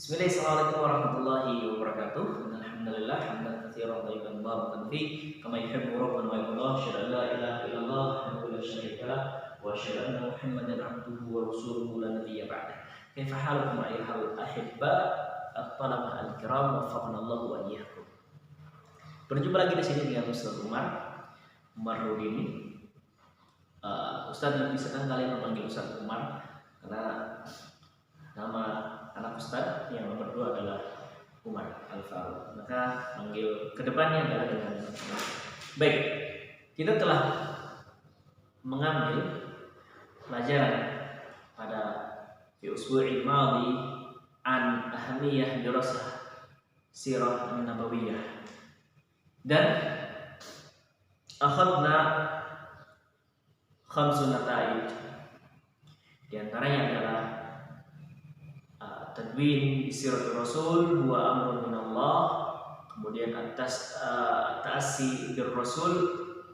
Bismillahirrahmanirrahim. Assalamualaikum warahmatullahi wabarakatuh. Alhamdulillah hamdan katsiran thayyiban mubarakan fi kama yuhibbu rabbuna wa yarda. Asyhadu an la ilaha illallah wahdahu la syarika lah wa asyhadu anna Muhammadan abduhu wa rasuluhu la nabiyya ba'dah. Kaifa halukum ayyuhal ahibba at-talabah al-kiram waffaqanallahu wa iyyakum. Berjumpa lagi di sini dengan Ustaz Umar Rudini. Ustaz lebih senang kalian memanggil Ustaz Umar karena nama anak Ustaz yang nomor 2 adalah Umar Al-Faruq. Maka panggil kedepannya adalah dengan baik. Kita telah mengambil pelajaran pada usbu'il madhi an ahamiyah dirasah sirah an-nabawiyah dan akhadna khamsun nata'id. Di antaranya adalah tadwin siratul rasul huwa amrun minallah, kemudian ta'assi bir rasul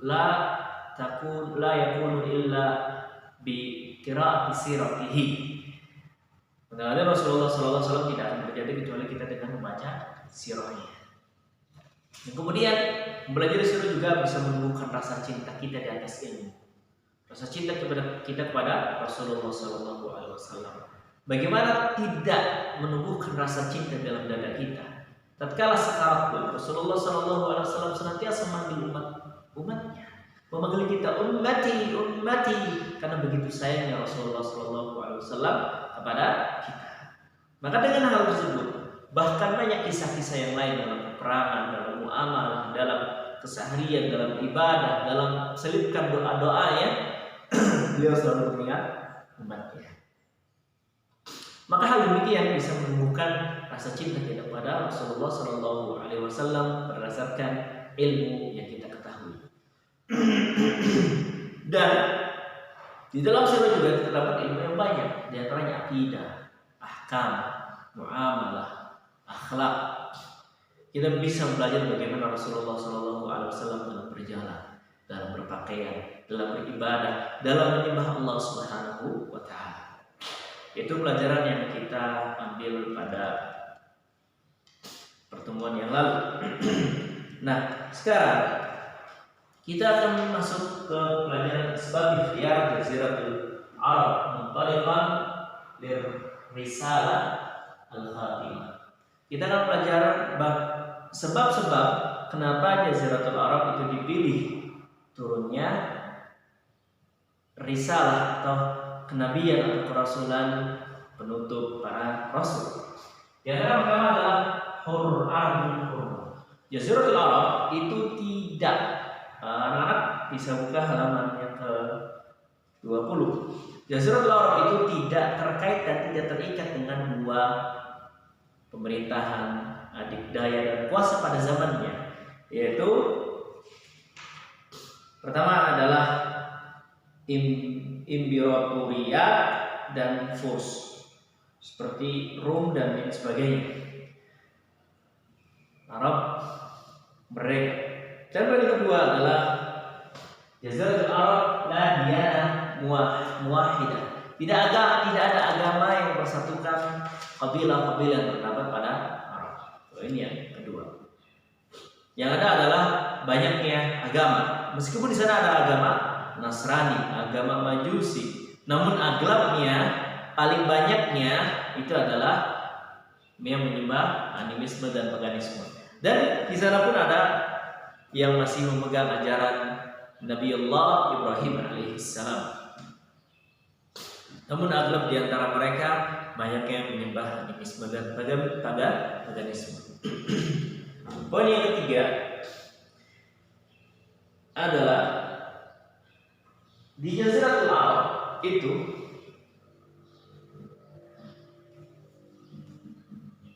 la yakunu illa bi qiraati siratihi. Mengenai Rasulullah SAW tidak akan terjadi kecuali kita dengan membaca sirahnya. Dan kemudian belajar sirah juga bisa menumbuhkan rasa cinta kita di atas ilmu, rasa cinta kepada Rasulullah SAW. Bagaimana tidak menumbuhkan rasa cinta dalam dada kita? Tatkala sekarat pun Rasulullah SAW senantiasa memanggil umatnya, memanggil kita ummati, karena begitu sayangnya Rasulullah SAW kepada kita. Maka dengan hal tersebut, bahkan banyak kisah-kisah yang lain dalam peperangan, dalam muamalah, dalam keseharian, dalam ibadah, dalam selipkan doa-doanya, beliau selalu mengingat umatnya. Maka hal demikian bisa menumbuhkan rasa cinta kita kepada Rasulullah SAW berdasarkan ilmu yang kita ketahui. Dan di dalam sirah juga terdapat ilmu yang banyak, di antaranya akidah, ahkam, muamalah, akhlak. Kita bisa belajar bagaimana Rasulullah SAW dalam berjalan, dalam berpakaian, dalam beribadah, dalam menyembah Allah Subhanahu wa Ta'ala. Itu pelajaran yang kita ambil pada pertemuan yang lalu. Nah, sekarang kita akan masuk ke pelajaran sebab ikhtiyar Jaziratul Arab muntaliqan lir risalah al-khatimah. Kita akan pelajaran sebab-sebab kenapa Jaziratul Arab itu dipilih turunnya risalah atau kenabian atau kerasulan penutup para rasul. Yang pertama adalah Hur'arul Hurma. Jaziratul Arab itu tidak, anak-anak bisa buka halaman yang ke-20. Jaziratul Arab itu tidak terkait dan tidak terikat dengan dua pemerintahan adikdaya dan kuasa pada zamannya, yaitu pertama adalah Imperatoriyat dan Furs seperti Rum dan lain sebagainya. Arab mereka. Dan yang kedua adalah Jaziratul Arab la diyanah muwahidah. Tidak ada agama yang mempersatukan kabilah-kabilah yang terdapat pada Arab. Ini yang kedua. Yang ada adalah banyaknya agama. Meskipun di sana ada agama Nasrani, agama Majusi, namun aglabnya, paling banyaknya itu adalah yang menyembah animisme dan paganisme. Dan di sana pun ada yang masih memegang ajaran Nabiullah Ibrahim alaihissalam. Namun aglab di antara mereka banyak yang menyembah animisme dan paganisme. Poin yang ketiga adalah di Jaziratul Arab itu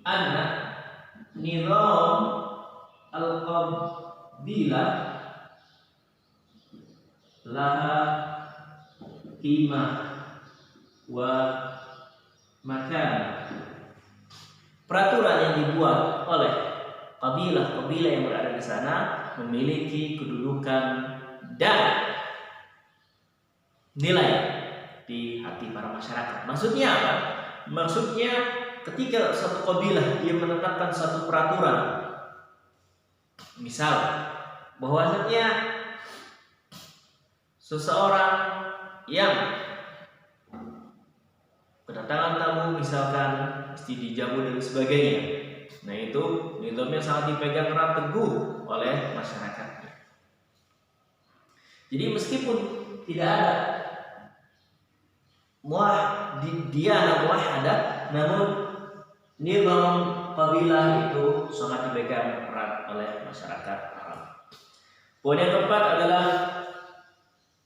anak nizam al-qabilah laha qimah wa makan. Peraturan yang dibuat oleh kabilah-kabilah yang berada di sana memiliki kedudukan dan nilai di hati para masyarakat. Maksudnya apa? Maksudnya ketika suatu kabilah dia menetapkan suatu peraturan, misal bahwasanya seseorang yang kedatangan tamu misalkan mesti dijamu dan sebagainya, nah itu nizamnya sangat dipegang erat teguh oleh masyarakatnya. Jadi meskipun tidak ada diana muwahhadah, namun nizam kabilah itu sangat dipegang erat oleh masyarakat Arab. Poin yang keempat adalah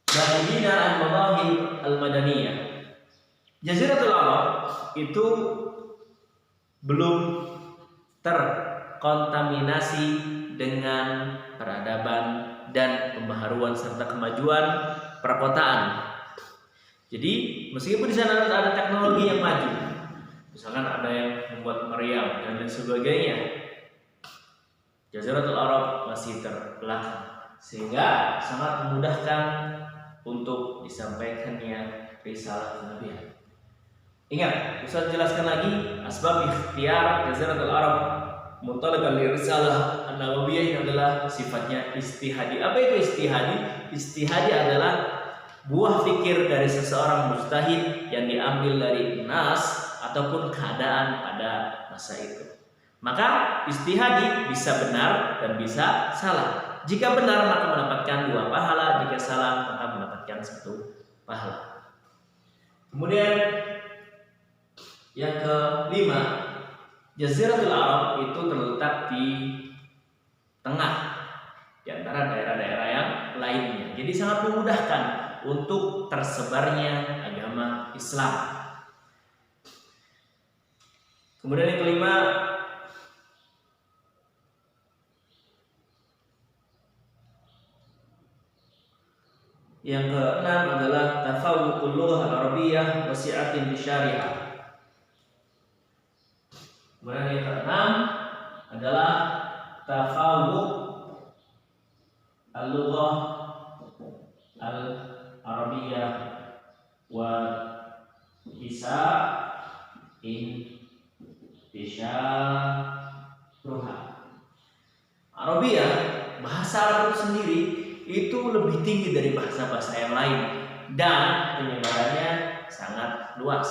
bahina al-madahib al-madaniyah. Jaziratul Arab itu belum terkontaminasi dengan peradaban dan pembaharuan serta kemajuan perkotaan. Jadi meskipun di sana ada teknologi yang maju, misalkan ada yang membuat meriam dan lain sebagainya, Jaziratul Arab masih terbelakang, sehingga sangat memudahkan untuk disampaikannya risalah kenabian. Ingat, Ustaz jelaskan lagi asbab ikhtiar Jaziratul Arab muntalakan li risalah an-nabawiyah adalah sifatnya istihadi. Apa itu istihadi? Istihadi adalah buah fikir dari seseorang mujtahid yang diambil dari nas ataupun keadaan pada masa itu. Maka istihadi bisa benar dan bisa salah. Jika benar maka mendapatkan 2 pahala, jika salah maka mendapatkan 1 pahala. Kemudian yang kelima, Jaziratul Arab itu terletak di tengah di antara daerah-daerah yang lainnya. Jadi sangat memudahkan untuk tersebarnya agama Islam. Kemudian yang kelima, yang keenam adalah tafawuqul lughah al-arabiyyah wa si'atin bisyariah. Kemudian yang keenam adalah tafawuq al-lughah al-arabiyyah wa hisa'in bisyariah. Arabia, bahasa Arab itu sendiri itu lebih tinggi dari bahasa-bahasa yang lain dan penyebarannya sangat luas.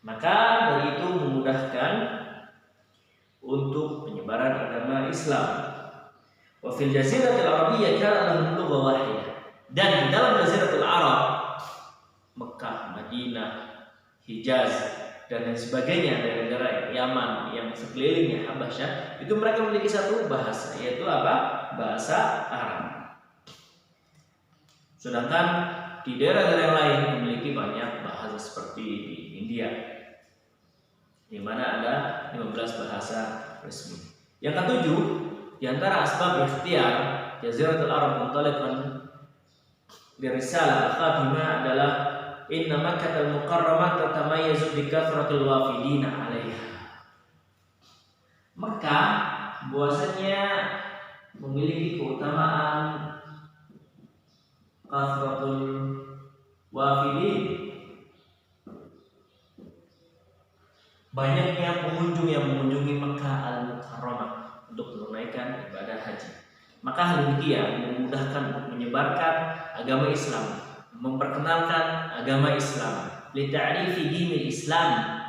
Maka dari itu memudahkan untuk penyebaran agama Islam. Wa fil jaziratil arabiyyah kana lahum lughah wahidah. Dan di dalam Jaziratul Arab, Mekah, Madinah, Hijaz dan lain sebagainya, daerah-daerah Yaman yang sekelilingnya Habasyah, itu mereka memiliki satu bahasa, yaitu apa? Bahasa Arab. Sedangkan di daerah-daerah yang lain memiliki banyak bahasa seperti di India, di mana ada 15 bahasa resmi. Yang ketujuh, di antara asbab ikhtiar Jaziratul Arab muntaliqan bi risalah al-khatimah adalah inna Makkah al-Mukarramah tatamayyazu bi kathratil wafidina 'alaiha. Mekah bahwasanya memiliki keutamaan kathratul wafidin, banyaknya pengunjung yang mengunjungi Mekah al-Mukarramah untuk menunaikan ibadah haji. Maka hal demikian memudahkan untuk menyebarkan agama Islam, memperkenalkan agama Islam, li ta'rifi dinil Islam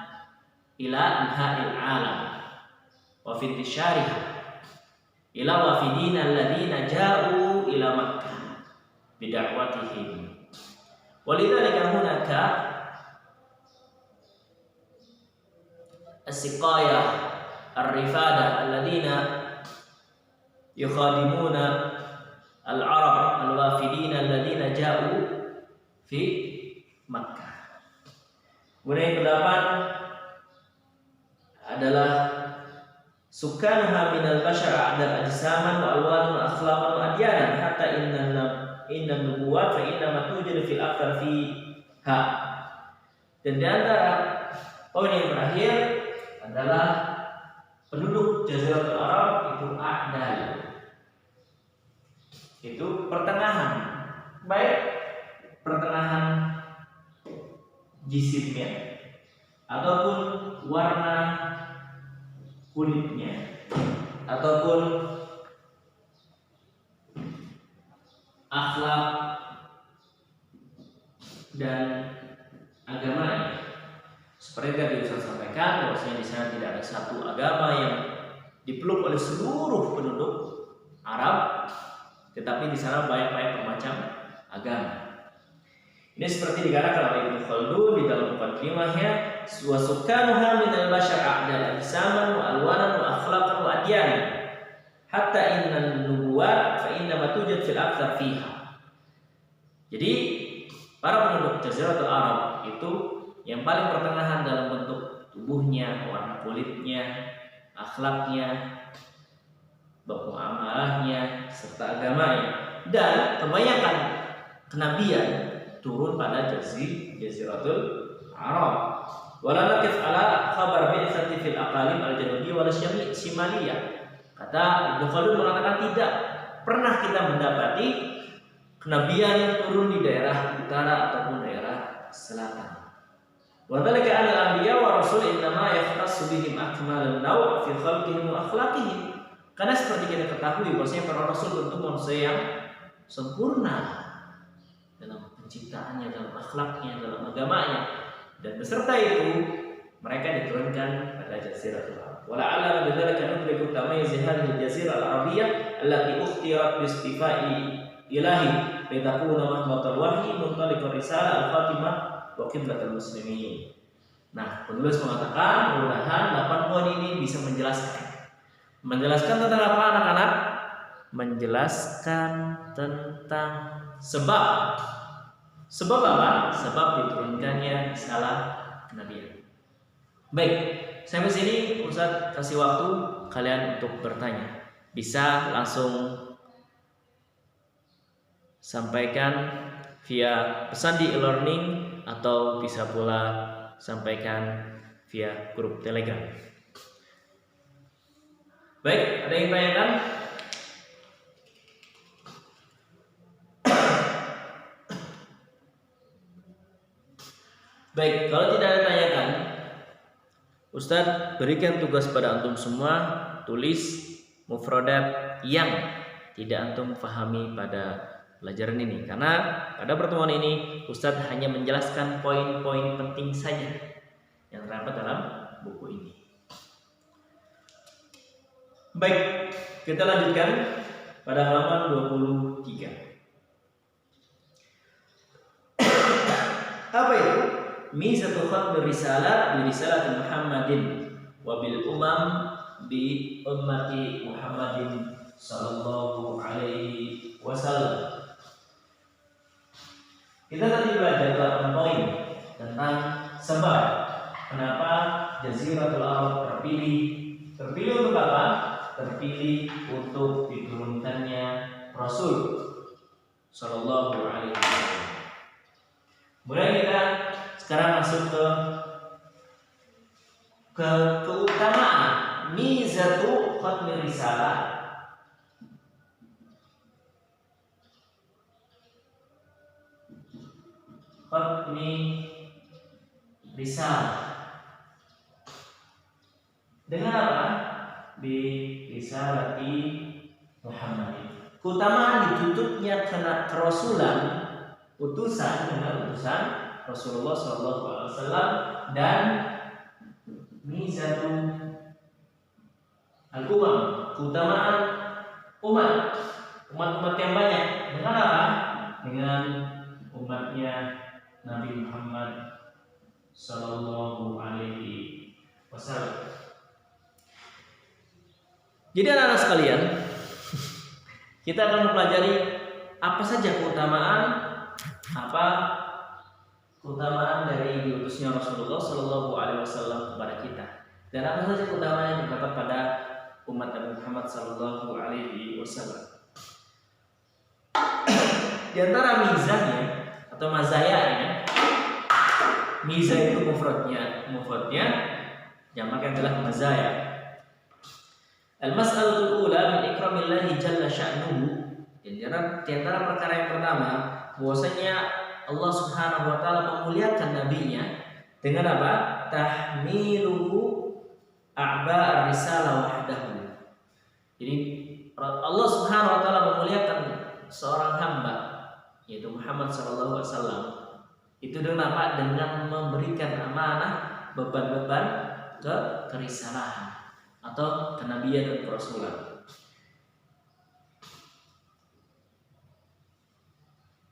ila anha'il alam wa fi intisyariha ila wafidina alladziina ja'u ila Makkah bida'watihim. Walidzalika hunaka as-siqayah ar-rifada alladziina yukhadimuna al-Arab al-wafidina alladziina ja'u fi Makkah. Kemudian yang ke-8 adalah sukanha minal bashar a'dal ajsaman wa alwanun wa akhlaqan wa adyanan hatta inna nubuwat fa inna ma tujadu fil akthar fiha. Dan di antara poin yang terakhir adalah penduduk Jaziratul Arab itu a'dal, itu pertengahan, baik pertengahan jisimnya ataupun warna kulitnya, ataupun akhlak dan agamanya. Seperti tadi Ustaz sampaikan, bahwasanya di sana tidak ada satu agama yang dipeluk oleh seluruh penduduk Arab, tetapi di sana banyak macam agama. Ini seperti dikatakan oleh Ibnu Khaldun di dalam muqaddimahnya, wa sukanuha min al-bashar a'dal ajsaman wa alwanan wa akhlaqan wa adyanan hatta inna nubuwat fa inna ma tujad fil aktsar fiha. Jadi para penduduk Jaziratul Arab itu yang paling pertengahan dalam bentuk tubuhnya, warna kulitnya, akhlaknya, muamalahnya, serta agamanya. Dan kebanyakan kenabian turun pada Jaziratul Arab. Wala nakif ala khabar bi'tsati fil aqalim al-janubi wal shimaliyah. Kata Ibnu Khaldun mengatakan tidak pernah kita mendapati kenabian yang turun di daerah utara ataupun daerah selatan. Wa dzalika anna al-anbiya wa rasul innama yahtassu bihim akmalun naw' fi khalqihim wa akhlaqihim. Karena seperti kita ketahui bahwasanya para rasul tentu manusia yang sempurna dalam penciptaannya, dalam akhlaknya, dalam agamanya, dan beserta itu mereka diturunkan pada Jaziratul Arab. Wa la'alla bidzalika nudriku tamayyiz hadhihi al-jazirah al-arabiyyah allati ukhtirat bi istifa'i ilahi litakuna mahmatul wahyi muntaliqur risalah al-khatimah wa qiblatul muslimin. Nah, penulis mengatakan mudah-mudahan 8 poin ini bisa menjelaskan tentang apa anak-anak? Menjelaskan tentang sebab apa? Sebab diturunkannya risalah kenabian. Baik, sampai sini Ustaz kasih waktu kalian untuk bertanya. Bisa langsung sampaikan via pesan di e-learning atau bisa pula sampaikan via grup Telegram. Baik, ada yang tanyakan? Baik, kalau tidak ada tanyakan, Ustadz berikan tugas pada antum semua, tulis mufradat yang tidak antum pahami pada pelajaran ini. Karena pada pertemuan ini Ustadz hanya menjelaskan poin-poin penting saja yang terdapat dalam buku ini. Baik, kita lanjutkan pada halaman 23. Apa itu? Mizatu khatmi risalah bi risalati Muhammadin wa bil umam bi ummati Muhammadin sallallahu alaihi wasallam. Kita tadi belajar 8 poin tentang sebab kenapa Jaziratul Arab terpilih. Terpilih untuk apa? Terpilih untuk diturunkannya Rasul sallallahu alaihi wasallam. Kemudian kita sekarang masuk ke keutamaan mizatu khatmi risalah. Khatmi risalah dengan apa? Bi risalati Muhammadin. Keutamaan ditutupnya kerasulan, utusan dengan utusan Rasulullah SAW, dan mizatu al-umam, keutamaan umat yang banyak. Dengan apa? Dengan umatnya Nabi Muhammad Sallallahu Alaihi Wasallam. Jadi anak-anak sekalian, kita akan mempelajari apa saja keutamaan dari diutusnya Rasulullah Sallallahu Alaihi Wasallam kepada kita, dan apa saja keutamaan yang terdapat pada umat Nabi Muhammad Sallallahu Alaihi Wasallam. Di antara mizahnya atau mazayanya, mizah itu mufradnya jamaknya adalah mazaya. Al-mas'alatul ula min ikramillahi jalla sya'nuhu. Di antara perkara yang pertama, bahwasanya Allah Subhanahu wa taala memuliakan nabinya dengan apa? tahmiluhu a'ba ar-risalah wahdahu. Jadi Allah Subhanahu wa taala memuliakan seorang hamba yaitu Muhammad sallallahu alaihi wasallam itu dengan apa? Dengan memberikan amanah beban-beban kerisalahan atau kenabian dan kerasulan.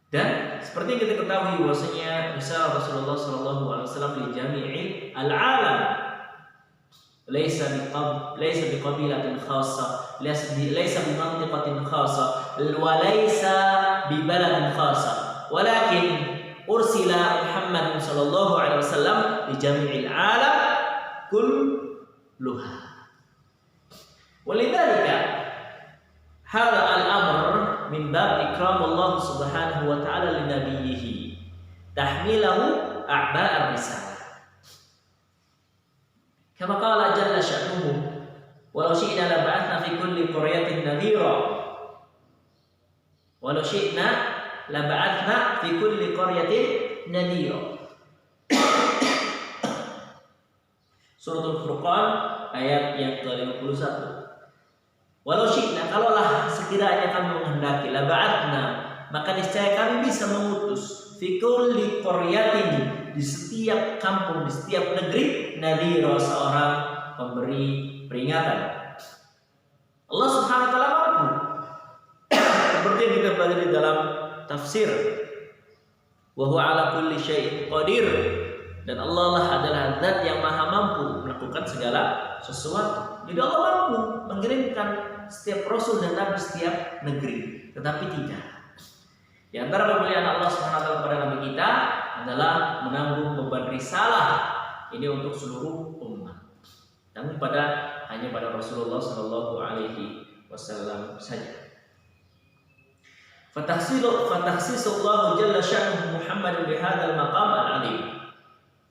Dan seperti yang kita ketahui bahwasanya risalah Rasulullah sallallahu alaihi wasallam li jami'i al-alam laysa biqabilatin khassa, laysa bimantiqatin khassa, wa laysa bibaladin khassa, walakin ursila Muhammad sallallahu alaihi wasallam li jami'il alam kulluha. Walidzalika hadha al-amr min bab ikram Allah subhanahu wa ta'ala li nabiyhi tahmilahu a'ba' ar-risalah. Kama qala jalla sya'nuhu walau syi'na la ba'athna fi kulli qaryatin nadhira. Walau syi'na la ba'athna fi kulli qaryatin nadhira. Suratul Furqan ayat yang ke-51. Walau syi'na, kalaulah sekiranya kami menghendaki, la ba'athna, maka niscaya kami bisa mengutus fi kulli qaryatin, di setiap kampung, di setiap negeri, nadhira, seorang pemberi peringatan. Allah Subhanahu wa taala mampu. Seperti yang kita pelajari dalam tafsir, wa huwa ala kulli syai'in qadir, dan Allah lah adalah zat yang maha mampu melakukan segala sesuatu. Jadi Allah mampu mengirimkan setiap rasul dan nabi setiap negeri, tetapi tidak. Di antara pemberian Allah Subhanahu wa taala kepada nabi kita adalah menanggung beban risalah ini untuk seluruh umat, namun hanya pada Rasulullah sallallahu alaihi wasallam saja. Fatahsisullahu jalla sya'nuhu Muhammad bi hadzal maqam al-'alim.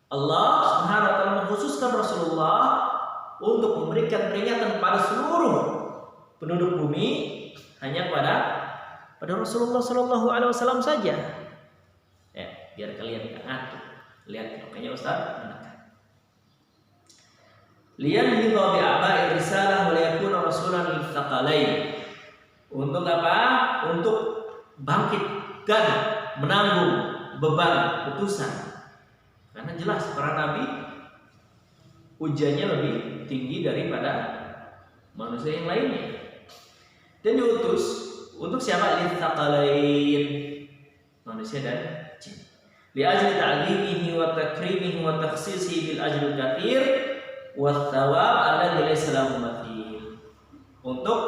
Allah Subhanahu wa taala mengkhususkan Rasulullah untuk memberikan peringatan pada seluruh penduduk bumi, hanya pada Rasulullah sallallahu alaihi wasallam saja. Ya, biar kalian enggak ngantuk. Lihat makanya Ustaz menekan. Liyanhidha bi aba'i risalah wa liyakuna rasulan lil thaqalain. Untuk apa? Untuk bangkitkan, menanggung beban utusan. Karena jelas para nabi ujiannya lebih tinggi daripada manusia yang lainnya. Dan diutus untuk siapa? Lil thaqalain, manusia dan jin. Li ajli ta'limihi wa takrimihi wa takhsisihi bil ajril katsir wa thawab alladzi laysa lahu mathil. Untuk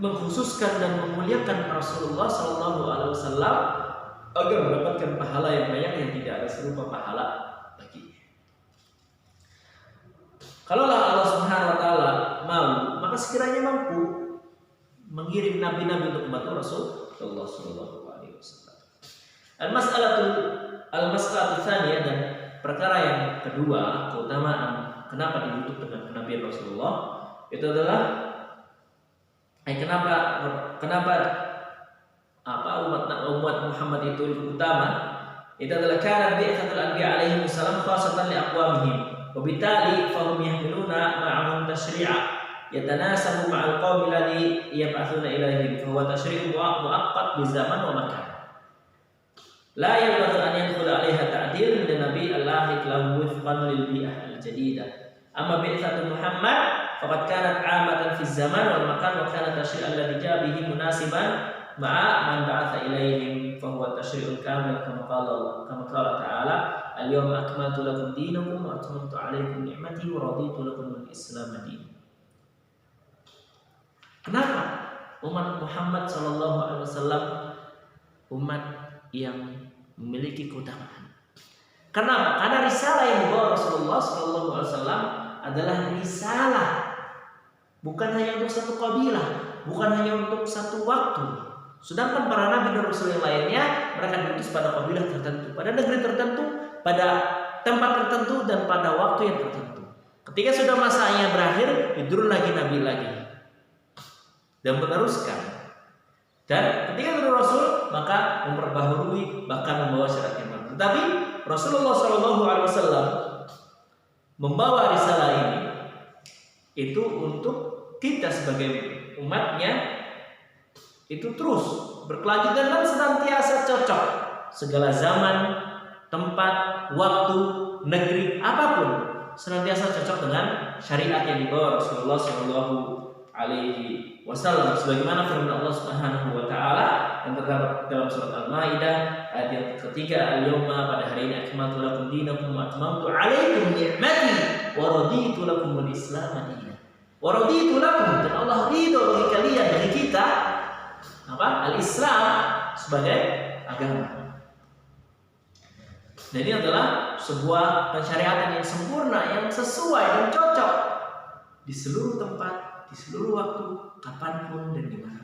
mengkhususkan dan memuliakan Rasulullah sallallahu alaihi wasallam agar mendapatkan pahala yang banyak yang tidak ada serupa pahala baginya. Kalaulah Allah Subhanahu wa taala mau, maka sekiranya mampu mengirim nabi-nabi untuk membantu Rasulullah sallallahu alaihi wasallam. Al-mas'alatul tsaniyah, dan perkara yang kedua, keutamaan kenapa ditutup dengan kenabian Rasulullah itu adalah kenapa umat Muhammad itu utama, itu adalah karena bi'atsatul anbiya alaihi wasallam khasatan li aqwamihim wa bitali fahum yahmiluna ma'ahum tashri'a yatanasabu ma'al qaumil ladzi yab'atsuna ilaihim fa huwa tashri'un mu'aqqat bi zaman wa makan la yalbaghi an yadkhula 'alaiha ta'dil min nabi allahi lahu wifqan lil bi'ah al-jadidah. Amma bi'atsatul Muhammad faqad kanat 'amatan fi zaman wal makan wa kana tashri'an alladzi ja'a bihi munasiban ma'a man ba'atha ilaihim fa huwa tashri'ul kamil kama qala ta'ala al-yawma akmaltu lakum dinakum wa atmamtu 'alaikum ni'mati wa raditu lakum al-islam dinan. Kenapa umat Muhammad sallallahu alaihi wasallam umat yang memiliki keutamaan? Kenapa? Karena risalah yang dibawa Rasulullah sallallahu alaihi wasallam adalah risalah bukan hanya untuk satu kabilah, bukan hanya untuk satu waktu. Sedangkan para nabi dan rasul yang lainnya mereka diutus pada kabilah tertentu, pada negeri tertentu, pada tempat tertentu, dan pada waktu yang tertentu. Ketika sudah masanya berakhir, tidur lagi nabi lagi dan meneruskan. Dan ketika turun Rasul, maka memperbaharui, bahkan membawa syariat yang baru. Tetapi Rasulullah SAW membawa risalah ini itu untuk kita sebagai umatnya itu terus berkelanjutan dan senantiasa cocok segala zaman, tempat, waktu, negeri, apapun senantiasa cocok dengan syariat yang dibawa Rasulullah SAW. Sebagaimana firman Allah Subhanahu Wa Taala yang terdapat dalam surat Al-Maidah ayat yang ketiga, al-yawma, pada hari ini akmaltu lakum dinakum wa atmamtu alaikum ni'mati wa raditu lakum al-islam dinan. Wa raditu lakum, dan Allah ridho bagi kalian, bagi kita al-Islam sebagai agama. Dan ini adalah sebuah pensyariatan yang sempurna, yang sesuai dan cocok di seluruh tempat, di seluruh waktu, kapanpun dan dimana.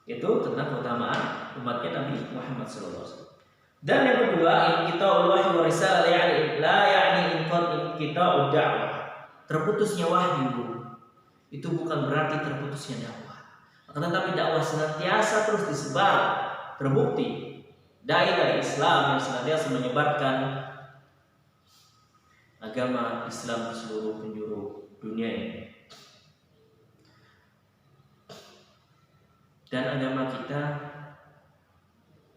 Itu tentang keutamaan umatnya Nabi Muhammad SAW. Dan yang kedua, inqita'ul wahyi wa risalah la ya'ni inqita'ud da'wah. Terputusnya wahyu itu bukan berarti terputusnya dakwah. Akan tetapi dakwah senantiasa terus disebar. Terbukti dai dari Islam yang senantiasa menyebarkan agama Islam di seluruh penjuru dunia ini. Dan agama kita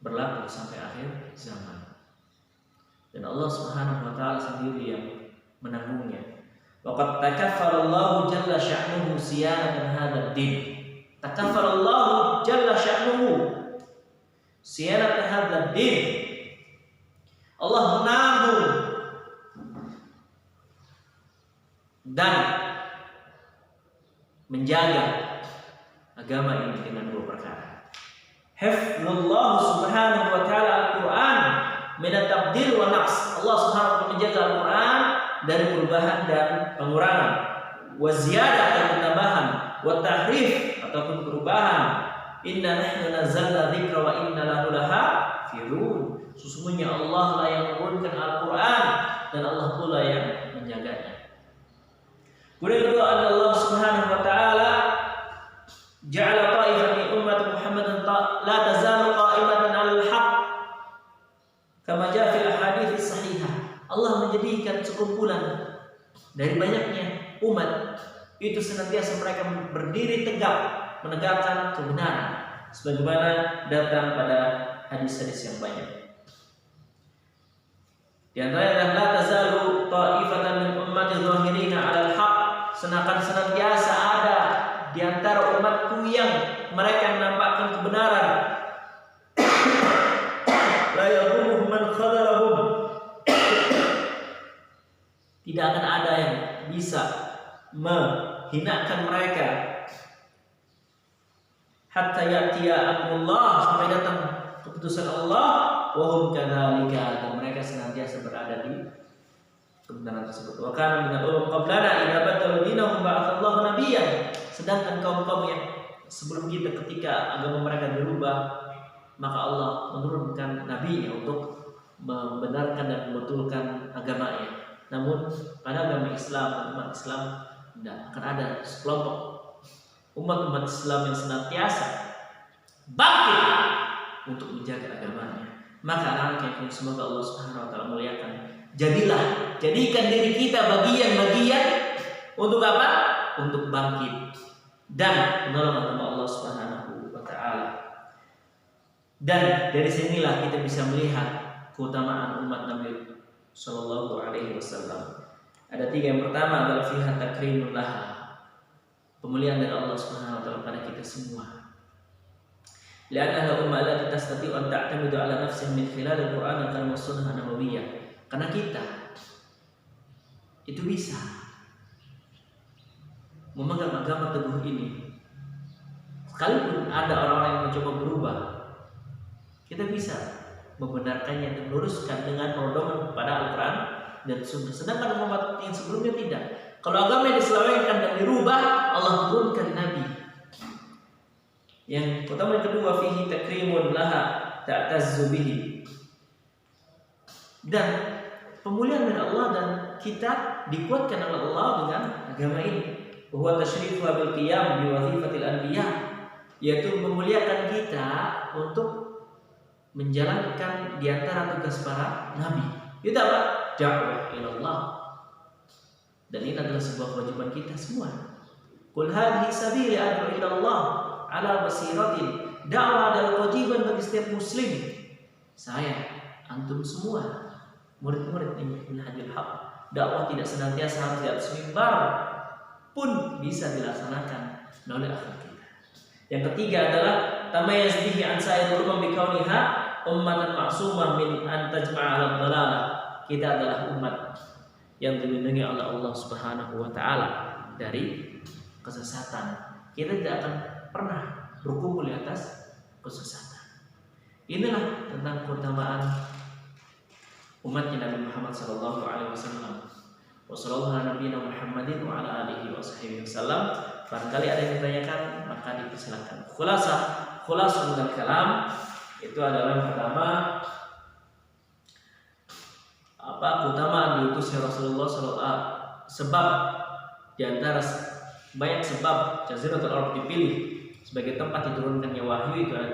berlaku sampai akhir zaman. Dan Allah Subhanahu wa taala sendiri yang menanggungnya. Waqad takaffarallahu jalla sya'nuhu siyanatan hadzal din. Takaffarallahu jalla sya'nuhu siyanatan hadzal din. Allah menanggung dan menjaga agama ini dengan dua perkara. Hifdzullah Subhanahu wa taala Al-Qur'an min at-tabdil wa naqs. Allah Subhanahu wa taala menjaga Al-Qur'an dari perubahan dan pengurangan, wa ziyadah dan penambahan, wa tahrif ataupun perubahan. Inna nahnu nazzalna dzikra wa inna lahu lahafizun. Sesungguhnya Allah lah yang menurunkan Al-Qur'an dan Allah pula yang menjaganya. Kemudian kedua, Allah Subhanahu wa taala ja'ala ta'ifatan min ummati Muhammadin la tazalu qa'imatan 'alal haqq kama jaa fil ahadits sahihah. Allah menjadikan sekumpulan dari banyaknya umat itu senantiasa mereka berdiri tegak menegakkan kebenaran sebagaimana datang pada hadis-hadis yang banyak. Di antaranya la tazalu ta'ifatan min ummati zahirina 'alal haqq, senantiasa ada di antara umatku yang mereka menampakkan kebenaran. La yadhurruhum man khadharahum, tidak akan ada yang bisa menghinakan mereka hatta ya'tiya amrullah, sampai datang keputusan Allah. Wa hum kadzalika, dan mereka senantiasa berada di kebenaran tersebut. Wa kana minal ulum qablana idza badalu dinahum ba'atsallahu nabiyyan. Sedangkan kaum-kaum yang sebelum kita, ketika agama mereka dirubah, maka Allah menurunkan nabinya untuk membenarkan dan membetulkan agamanya. Namun pada agama Islam, umat Islam tidak akan ada sekelompok umat Islam yang senantiasa bangkit untuk menjaga agamanya. Maka anak-anak yang semoga Allah Subhanahu wa taala muliakan, jadikan diri kita bagian-bagian untuk apa? Untuk bangkit dan menolong agama Allah Subhanahu wa taala. Dan dari sinilah kita bisa melihat keutamaan umat Nabi sallallahu alaihi wasallam. Ada tiga. Yang pertama adalah fiha takrimul laha, pemuliaan dari Allah Subhanahu wa taala pada kita semua. Li'anna al-ummah la tastati'u an ta'tamidu 'ala nafsiha min khilal al-Qur'an dan sunnah nabawiyyah. Karena kita itu bisa memegang agama teguh ini. Sekalipun ada orang-orang yang mencoba berubah, kita bisa membenarkannya dan meluruskan dengan pedoman kepada Al-Quran dan Sunnah. Sedangkan umat yang sebelumnya tidak. Kalau agama yang diselewengkan dan dirubah, Allah turunkan Nabi. Yang pertama, yang kedua, fihi takrimun laha ta'tazzu bihi. Dan pemuliaan dari Allah, dan kita dikuatkan oleh Allah dengan agama ini. Bahwa tasyrifu bil qiyam bi wazifatil anbiya, yaitu memuliakan kita untuk menjalankan di antara tugas para nabi. Itu apa? Da'wah ilallah. Dan ini adalah sebuah kewajiban kita semua. Qul hadhihi sabili ad'u ilallah ala basiratin. Dakwah adalah kewajiban bagi setiap muslim. Saya, antum semua, murid-murid Minhajul Haq. Dakwah tidak senantiasa harus di atas mimbar, pun bisa dilaksanakan oleh akhlak kita. Yang ketiga adalah tamayaz bihi an sa'irul umam bikauniha ummatan ma'sumah min an tajma'a 'ala dhalalah. Kita adalah umat yang dilindungi oleh Allah Subhanahu wa taala dari kesesatan. Kita tidak akan pernah berkumpul di atas kesesatan. Inilah tentang keutamaan umat Nabi Muhammad sallallahu alaihi wasallam. Wassallallahu ala nabiyina Muhammadin wa ala alihi washabihi wasallam. Barangkali ada yang ditanyakan, maka dipersilakan. Khulasah dari kalam itu adalah yang pertama, keutamaan diutusnya Rasulullah SAW. Sebab di antara banyak sebab Jaziratul Arab dipilih sebagai tempat diturunkannya wahyu itu ada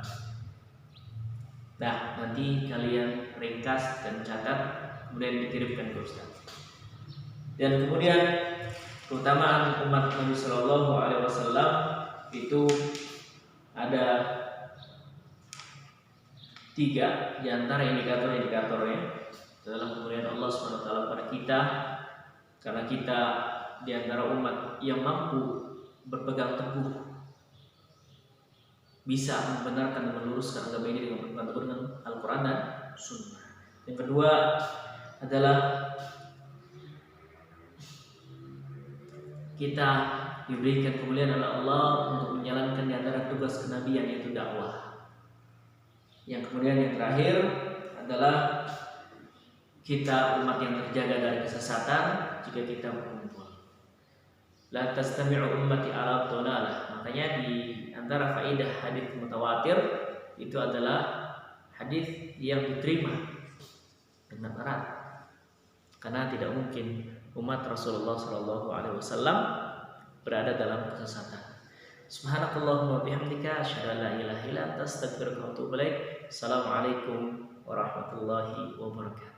8. Nah, nanti kalian ringkas dan catat, kemudian dikirimkan ke Ustaz. Dan kemudian keutamaan umat Nabi Shallallahu Alaihi Wasallam itu ada 3 di antara indikatornya adalah kemuliaan Allah SWT pada kita, karena kita di antara umat yang mampu berpegang teguh bisa membenarkan dan meluruskan agama ini dengan Al-Quran dan Sunnah. Yang kedua adalah kita diberikan kemuliaan oleh Allah untuk menjalankan di antara tugas kenabian, yaitu dakwah. Yang kemudian yang terakhir adalah kita umat yang terjaga dari kesesatan jika kita berkumpul. La tastami'u ummati ala dhalalah. Makanya di antara faedah hadis mutawatir itu adalah hadis yang diterima dengan erat, karena tidak mungkin umat Rasulullah Shallallahu Alaihi Wasallam berada dalam kesesatan. Subhanakallahumma bihamdika asyhadu an la ilaha illa anta astaghfiruka wa atubu ilaik. Assalamualaikum warahmatullahi wabarakatuh.